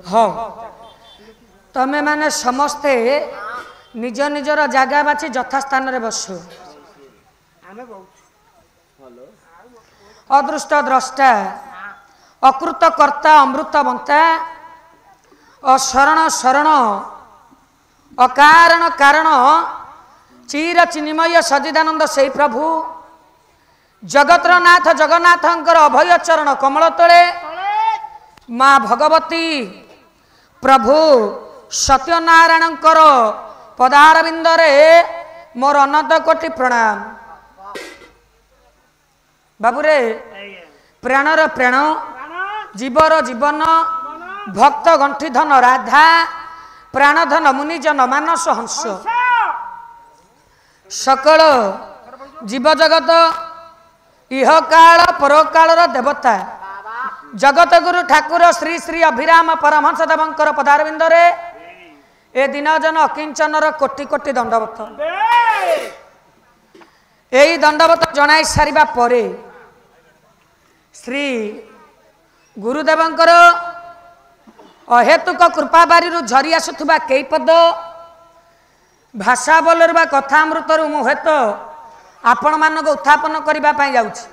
हाँ तमें माने समस्ते निज निजर जगह बाची यथा स्थान रे बसु अदृष्ट द्रष्टा अकृत कर्ता अमृत बंता अशरण शरण अकारण कारण चीर चिन्मय सजिदानंद से प्रभु जगतर नाथ जगन्नाथंकर अभय चरण कमल तले माँ भगवती प्रभु सत्यनारायणकर पदारविंदरे मोर अनंत कोटि प्रणाम। बाबूरे प्राणर प्राण जीवर जीवन भक्त गंठी धन राधा प्राणधन मुनिजन मानस हंस सकल जीव जगत इह काल परकाल देवता जगत गुरु ठाकुर श्री श्री अभिराम परमहंस देवंकर पदारविंदरे ए दिन जन अकिंचनर कोटि कोटि दंडवत यही दंडवत जनाई सारिबा परे श्री गुरुदेवंकर अहेतुक कृपा बारी झरी आसुथुबा कई पद भाषा बोलर बा कथामृतर मुहेत आपण मानक उत्थापन करबा पई जाउछि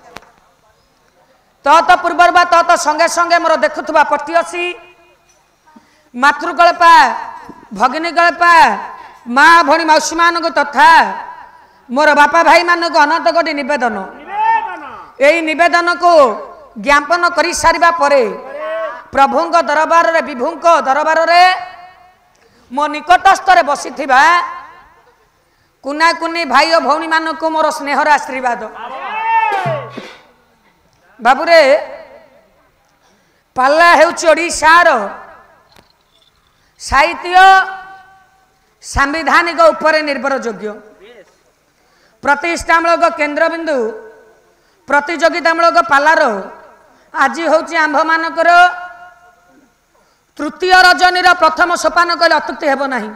तत पूर्वर बा तत संगे संगे मोर देखुथुबा पटियसी मातृकल्पा भगिनी कल्पा माँ भणी मौसी मानक तथा मोर बापा भाई मानक अनंत कोटि निवेदन यही निवेदन को ज्ञापन कर सारिबा परे प्रभुंक दरबार रे विभुंक दरबार रे मो निकटस्थ रे बसिथिबा कुना कुनी भाई और भौणी मानक मोर स्नेहर आशीर्वाद। बाबूरे पाला हेउछि ओडिशार साहित्य सांविधानिक उपरे निर्भरयोग्य प्रतिष्ठामूलक केन्द्रबिंदु प्रतियोगितामूलक पालार आज हूँ आंभ मानकर तृतीय रजनीर प्रथम सोपान कहले अत्युक्ति हेब नहीं।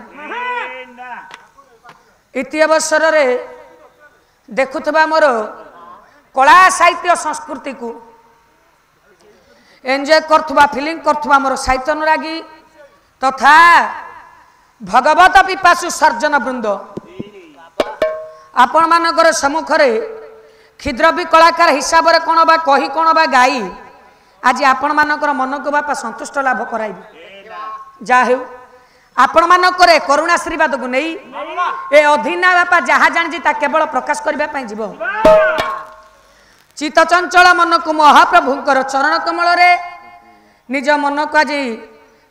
इति अवसर रे देखुथबा मोर कला साहित्य संस्कृति को एंजॉय करथुबा फीलिंग करथुबा मोर साहित्य अनुरागी तथा भगवत पिपासु सर्जन वृंद आपण मानकर सम्मुखरे क्षुद्र भी कलाकार हिसाब से कौन बा कही कौन बा गाई आज आपण मानकर मन को बापा संतुष्ट लाभ कराइबी जा हेउ आपण मानकर करुणाशीर्वाद को नहीं ए अधीना बापा जहाँ जानी केवल प्रकाश करने जीव चित्त चंचल मन को महाप्रभुंकर चरण कमल रे निज मन को आज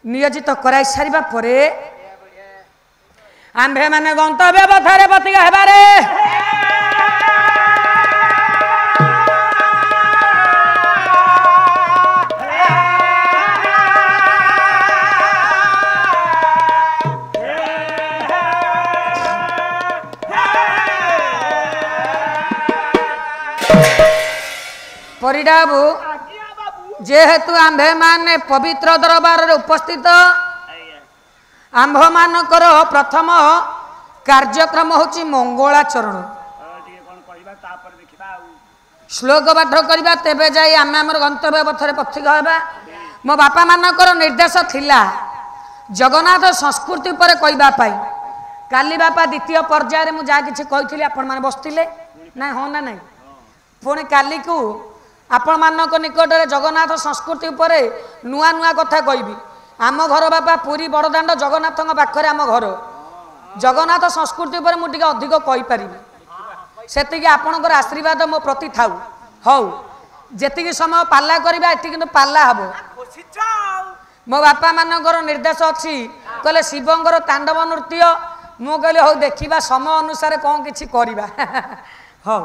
नियोजित कराई सारिबा परे आंभे माने गंतव्य पथरे पतिका हेबारे परिडाबू जेहेतु आंभे माने पवित्र दरबार रे उपस्थित आंभ मानकर प्रथम कार्यक्रम होची मंगलाचरण श्लोक पाठ करबा तेबे जाई आमे हमर गंतव्य पथरे पथिक हेबा मो बापा मानकर निर्देश थिला जगन्नाथ संस्कृति पर कहबा पाई काली बापा द्वितीय पर्याय रे मु जा किछि कहिथिली आपण माने बसथिले ना हो ना नहीं पुणी काली को आपण मानक निकट रे जगन्नाथ संस्कृति पर नुआ नुआ कथा कहबी आम घर बापा पुरी बड़दाण्ड जगन्नाथ पाखरे आम घर जगन्नाथ संस्कृति पर मुझे अधिक कहीपरि से आपणकर आशीर्वाद मो प्रति थाउ हौ जी समय पाला करवा ये कि पाला हम मो बापा मानकर निर्देश अच्छी कहले शिवंकर तांडव नृत्य मु कहली हौ देखा समय अनुसार कौन किसी करवा हौ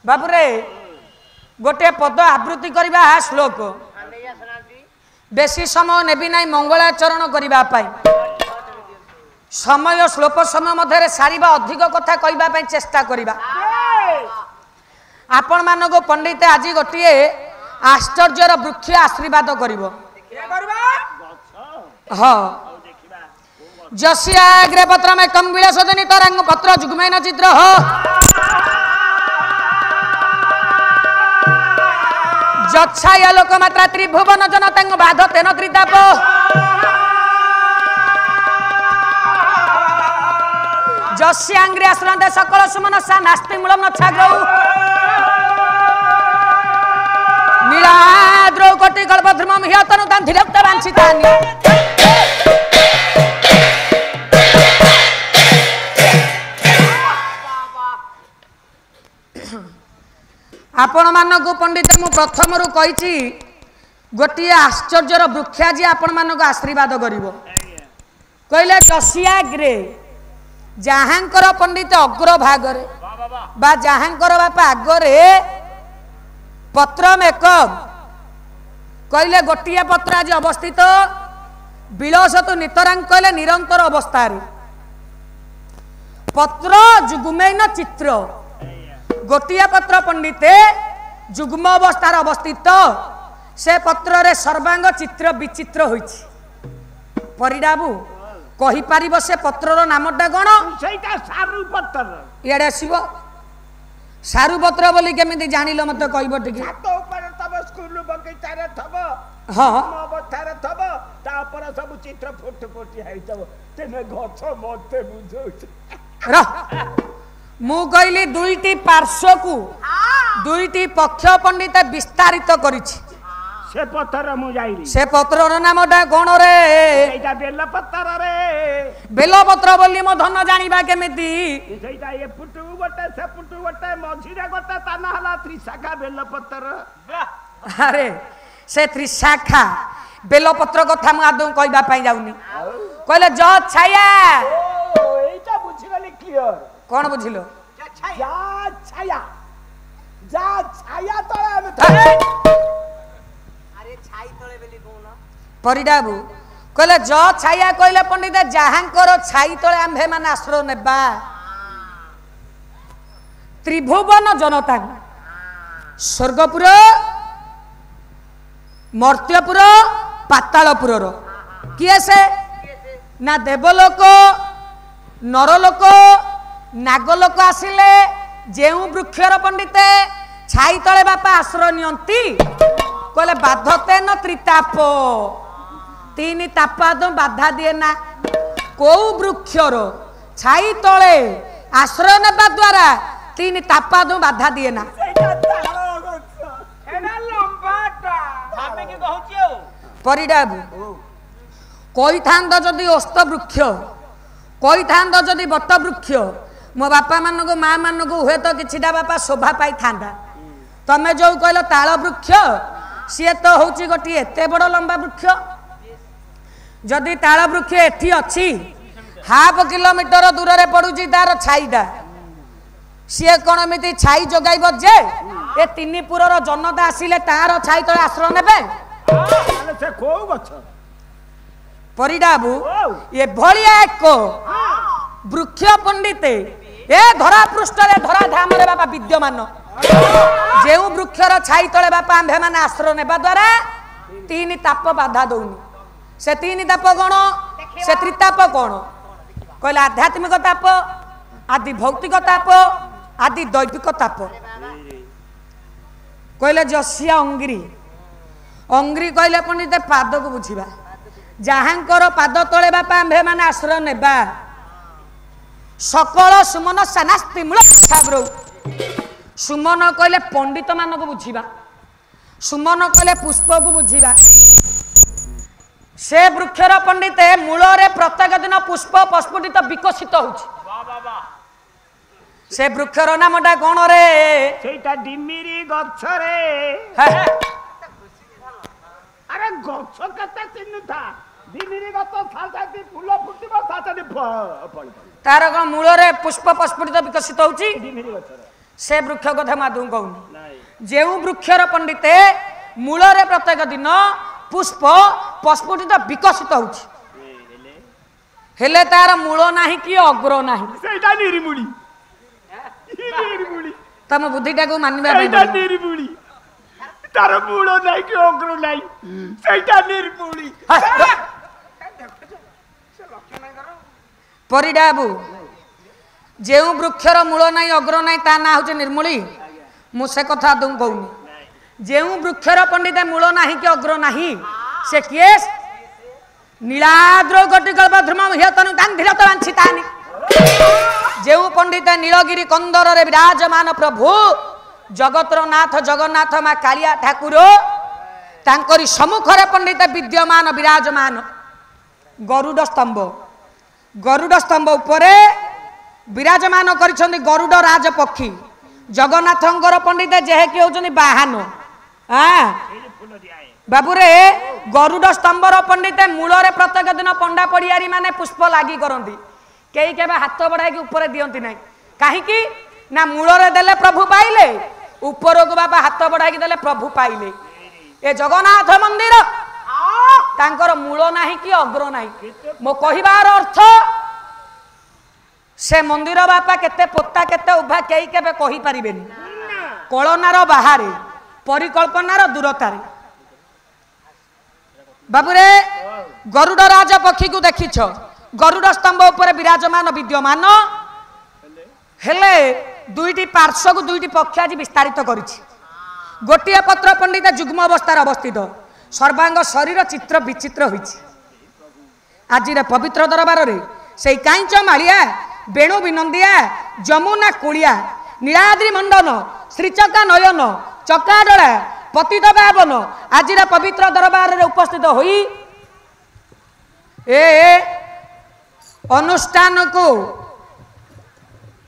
बाबूरे गोटे पद आवृत्ति करवा श्लोक बेसी समय नेबी ना मंगलाचरण करने समय स्लोप समय मध्य सारिबा अधिक कथा कहवाई चेष्टा करवा आपण मानक पंडित आज गोटे आश्चर्यर वृक्ष आशीर्वाद कर हाँ जस्याग्रे पत्र में कम विलासदनी तरंग पत्र जुग्मेन चित्र हो ଯଚ୍ଛାୟା ଲୋକମାତ୍ରା ତ୍ରିଭୁବନ ଜନତାଙ୍କୁ ବାଧ ତେନ ତ୍ରିତାପ ଯସ୍ୟାଙ୍ଗ୍ରି ଆଶ୍ରନ୍ତେ ସକଳ ସୁମନସା ନାସ୍ତି ମୂଳଂ ନଚ୍ଛାଗ୍ରୌ ନୀଳାଦ୍ରୌ କୋଟି କଳ୍ପଦ୍ରୁମଂ ହ୍ୟତନୁ ତାଂ ଧୀରକ୍ତ ବାଞ୍ଛିତାନି। आपण मानक पंडित मु प्रथमरु कहिछि गोटे आश्चर्यर वृक्षा जी आपण मानक आशीर्वाद करिवो कहले दसियाग्रे जहाँकर पंडित अग्र भागरे बा जहाँकर बापा आगरे पत्रम एक कहले गोटे पत्र आज अवस्थित विलसतु नितरांग कहले निरंतर अवस्था पत्र जुगुमेन चित्र गोटे पत्र पंडिते जुग्म अवस्थार अवस्थित से पत्र रे सर्वांग चित्र विचित्र होइछि परिडाबू कहि पारिबो से पत्रर नामटा कोन सेटा सारु पत्र इडे आसीबो सारु पत्र बोली केमिति जानिलो मते कहबो टिके छातो ऊपर तब स्कूल बगीचा रे थबो हां अवस्था रे थबो ता ऊपर सब चित्र फुट फुटी आइतबो तेने गछ मते बुझौ र मु कहली दुईटी पार्श्व को दुईटी पक्ष पंडित विस्तारित करिछि से पत्र मु जाईली से पत्रर नामटा कोन रे एटा बेलपत्र रे बेलपत्र बोली मो धन जानिबा केमिति सेटा ए पुटु गोटे से पुटु गोटे मझिरे गोटे ताना हला त्रिशाखा बेलपत्र अरे से त्रिशाखा बेलपत्र कथा मु आदौ कहबा पई जाउनी कहले ज छाया ओ एटा बुझि गली क्लियर कौन बुझिलो जा छाया तळे हम अरे छाई तळे बेली कोन परिडाबू कहले ज छाया कहले पंडित जहाँकर छाई तळे आम्भे माने आश्रय नेबा त्रिभुवन जनता स्वर्गपुर मर्त्यपुर पातालपुर किए से ना देवलोक नरलोक नागलोक आसिले जेउ वृक्षर पंडिते छाई तले बापा आश्रय नियंती कहले बाधते न त्रिताप तीन तापा तो बाधा दिए ना को वृक्षर छाई तले आश्रय नेबा द्वारा तीन तापा तो बाधा दिए ना परिडाबू कही था जदि ओस्त वृक्ष कही था जदि बट वृक्ष मो बापा मानक माँ मानक हुए तो किछिटा बापा शोभा पाई था तमें जो कहल ताल वृक्ष सी तो हूँ गोटे एत बड़ लंबा वृक्ष जदि ताल वृक्ष एठी अच्छी हाफ किलोमीटर दूर रे पड़ुची तार छाईटा सी कौन एमती छाई जोगाइब जे ए तीन पुरर जनता आसिले तार छाई तले आश्रय नेबे परिडाबू ये भलिया एक वृक्ष पंडिते ए धरा पृष्ठ रे धरा धाम रे बापा विद्यमान जेउ वृक्षर छाई तले बापा आंभे माने आश्रय नेबा द्वारा तीन ताप बाधा दउनी से तीन ताप कोन से त्रिताप कोन कहले आध्यात्मिक ताप आदि भौतिक ताप आदि दैविक ताप कहले जसिया अंग्री अंग्री कहले पंडित पाद को बुझिबा जहाँकर पाद तले बापा आंभे माने आश्रय नेबा सकल सुमन सानास्ति मूल छाग्रौ सुमन कहले पंडित मानक बुझिबा सुमन कहले पुष्प को बुझिबा से वृक्षर पंडित मूल रे प्रत्येक दिन पुष्प प्रस्फुटित विकसित होउछि से वृक्षर नामटा कोन रे सेटा डिमिरी गछ रे अरे गछ कते चिन्नु था डिमिरी गछ साथाती फूल फुटिबो साथाती फल तार कोन मूल रे पुष्प प्रस्फुटित विकसित होउछि डिमिरी गछ से वृक्ष कथा माधु कहूनी जेउ वृक्षर पंडिते मूल रे प्रत्येक दिन पुष्प प्रस्फुटित विकसित होउछि हेले तार मूल नाही कि अग्र नाही सेटा निर्मूली निर्मूली तम बुद्धिटा को मानिबा सेटा निर्मूली तार मूल नाही कि अग्र नाही सेटा निर्मूली परिडाबू जेउ वृक्षर मूल नाही अग्र नाही ता ना होचे निर्मूली मु से कथा दउ कहूनी ଯେଉଁ ବୃକ୍ଷର ପଣ୍ଡିତ ମୂଳ ନାହିଁ କି ଅଗ୍ର ନାହିଁ ସେ କିଏ? ନୀଳାଦ୍ର ଗୋଟିକଳ୍ପ ଧ୍ରୁମ ହିୟତନୁ ଗାନ୍ଧୀର ତ ବାଞ୍ଛିତାନି। ଯେଉଁ ପଣ୍ଡିତ ନୀଳଗିରି କନ୍ଦରରେ ବିରାଜମାନ ପ୍ରଭୁ ଜଗତର ନାଥ ଜଗନ୍ନାଥ ମା କାଳିଆ ଠାକୁର ତାଙ୍କରି ସମ୍ମୁଖରେ ପଣ୍ଡିତ ବିଦ୍ୟମାନ ବିରାଜମାନ ଗରୁଡ଼ ସ୍ତମ୍ଭ। ଗରୁଡ଼ ସ୍ତମ୍ଭ ଉପରେ ବିରାଜମାନ କରିଛନ୍ତି ଗରୁଡ଼ ରାଜପକ୍ଷୀ। ଜଗନ୍ନାଥଙ୍କର ପଣ୍ଡିତ ଯେହେକି ହେଉଛନ୍ତି ବାହନ। ବାବୁରେ ଗରୁଡ଼ ସ୍ତମ୍ଭର ପଣ୍ଡିତ ମୂଳରେ ପ୍ରତ୍ୟେକ ଦିନ ପଣ୍ଡା ପଡ଼ିଆରୀ ମାନେ ପୁଷ୍ପ ଲାଗି କରନ୍ତି। କେହି କେବେ ହାତ ବଢ଼ାଇକି ଉପରେ ଦିଅନ୍ତି ନାହିଁ। କାହିଁକି ନା ମୂଳରେ ଦେଲେ ପ୍ରଭୁ ପାଇଲେ, ଉପରକୁ ବାପା ହାତ ବଢ଼ାଇକି ଦେଲେ ପ୍ରଭୁ ପାଇଲେ। ଏ ଜଗନ୍ନାଥ ମନ୍ଦିର ତାଙ୍କର ମୂଳ ନାହିଁ କି ଅଗ୍ର ନାହିଁ। ମୋ କହିବାର ଅର୍ଥ ସେ ମନ୍ଦିର ବାପା କେତେ ପୋତା କେତେ ଉଭା କେହି କେବେ କହିପାରିବେନି। କଳନାର ବାହାରେ ପରିକଳ୍ପନାର ଦୂରତାରେ। ବାବୁରେ ଗରୁଡ଼ ରାଜପକ୍ଷୀକୁ ଦେଖିଛ? ଗରୁଡ଼ ସ୍ତମ୍ଭ ଉପରେ ବିରାଜମାନ ବିଦ୍ୟମାନ ହେଲେ ଦୁଇଟି ପାର୍ଶ୍ୱକୁ ଦୁଇଟି ପକ୍ଷ ଆଜି ବିସ୍ତାରିତ କରିଛି। ଗୋଟିଏ ପତ୍ର ପଣ୍ଡିତ ଯୁଗ୍ମ ଅବସ୍ଥାରେ ଅବସ୍ଥିତ, ସର୍ବାଙ୍ଗ ଶରୀର ଚିତ୍ର ବିଚିତ୍ର ହୋଇଛି। ଆଜିର ପବିତ୍ର ଦରବାରରେ ସେଇ କାଇଁଚ ମାଳିଆ ବେଣୁ ବିନନ୍ଦିଆ ଯମୁନା କୁଳିଆ ନୀଳାଦ୍ରି ମଣ୍ଡନ ଶ୍ରୀଚକା ନୟନ ଚକାଡଳା ପତିତ ପାବନ ଆଜିର ପବିତ୍ର ଦରବାରରେ ଉପସ୍ଥିତ ହୋଇ ଏ ଅନୁଷ୍ଠାନକୁ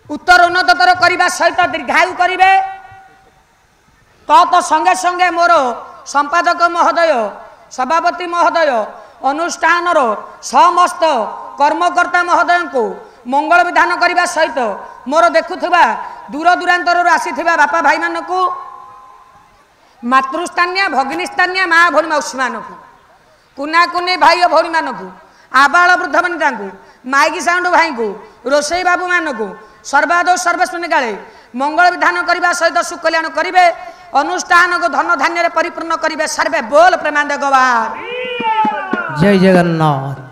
ଉତ୍ତର ଉନ୍ନତତର କରିବା ସହିତ ଦୀର୍ଘାୟୁ କରିବେ। ତ ସଙ୍ଗେ ସଙ୍ଗେ ମୋର ସମ୍ପାଦକ ମହୋଦୟ ସଭାପତି ମହୋଦୟ ଅନୁଷ୍ଠାନର ସମସ୍ତ କର୍ମକର୍ତ୍ତା ମହୋଦୟଙ୍କୁ ମଙ୍ଗଳ ବିଧାନ କରିବା ସହିତ ମୋର ଦେଖୁଥିବା ଦୂର ଦୂରାନ୍ତରରୁ ଆସିଥିବା ବାପା ଭାଇମାନଙ୍କୁ ମାତୃସ୍ଥାନୀୟ ଭଗିନୀ ମା ଭଉଣୀ ମାଉସୀମାନଙ୍କୁ କୁନା କୁନି ଭାଇ ଓ ଭଉଣୀମାନଙ୍କୁ ଆବାଳ ବୃଦ୍ଧ ବନିତାଙ୍କୁ ମାଇକି ସାଉଣ୍ଡ ଭାଇଙ୍କୁ ରୋଷେଇ ବାବୁମାନଙ୍କୁ ସର୍ବାଦୌ ସର୍ବସ୍ମିନି କାଳେ ମଙ୍ଗଳ ବିଧାନ କରିବା ସହିତ ସୁକଲ୍ୟାଣ କରିବେ। ଅନୁଷ୍ଠାନକୁ ଧନ ଧାନ୍ୟରେ ପରିପୂର୍ଣ୍ଣ କରିବେ। ସର୍ବେ ବୋଲ ପ୍ରେମାନନ୍ଦ ଗବାର। ଜୟ ଜଗନ୍ନାଥ।